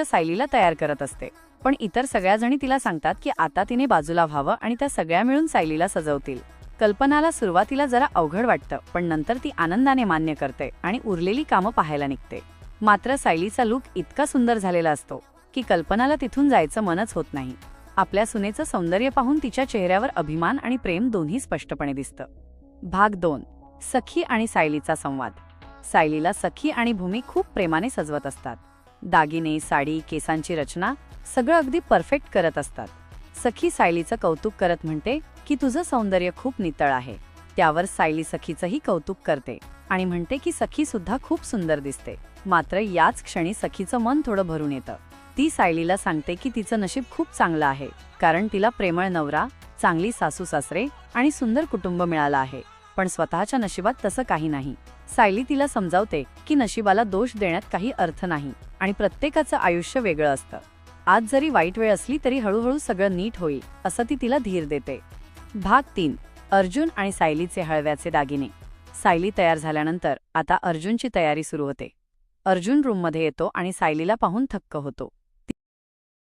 सायलीला तयार करत असते, पण इतर सगळ्या जणी तिला सांगतात की आता तिने बाजूला व्हावं आणि त्या सगळ्या मिळून सायलीला सजवतील. कल्पनाला सुरुवातीला जरा अवघड वाटतं, पण नंतर ती आनंदाने मान्य करते आणि उरलेली कामं पाहायला निघते. मात्र सायलीचा लूक इतका सुंदर झालेला असतो की कल्पनाला तिथून जायचं मनच होत नाही. आपल्या सुनेचं सौंदर्य पाहून तिच्या चेहऱ्यावर अभिमान आणि प्रेम दोन्ही स्पष्टपणे दिसतं. भाग 2. सखी आणि सायलीचा संवाद. सायलीला सखी आणि भूमी खूप प्रेमाने सजवत असतात. दागिने, साडी, केसांची रचना सगळं अगदी परफेक्ट करत असतात. सखी सायलीचं कौतुक करत म्हणते की तुझं सौंदर्य खूप नितळ आहे. त्यावर सायली सखीचंही कौतुक करते आणि म्हणते की सखी सुद्धा खूप सुंदर दिसते. मात्र याच क्षणी सखीचं मन थोडं भरून येतं. ती सायलीला सांगते की तिचं नशीब खूप चांगलं आहे, कारण तिला प्रेमळ नवरा, चांगली सासू सासरे आणि सुंदर कुटुंब मिळालं आहे. पण स्वतःच्या नशिबात तसं काही नाही. सायली तिला समजावते की नशिबाला दोष देण्यात काही अर्थ नाही आणि प्रत्येकाचं आयुष्य वेगळं असतं. आज जरी वाईट वेळ असली तरी हळूहळू सगळं नीट होईल, असं ती तिला धीर देते. भाग 3. अर्जुन आणि सायलीचे हळव्याचे दागिने. सायली तयार झाल्यानंतर आता अर्जुनची तयारी सुरू होते. अर्जुन रूममध्ये येतो आणि सायलीला पाहून थक्क होतो.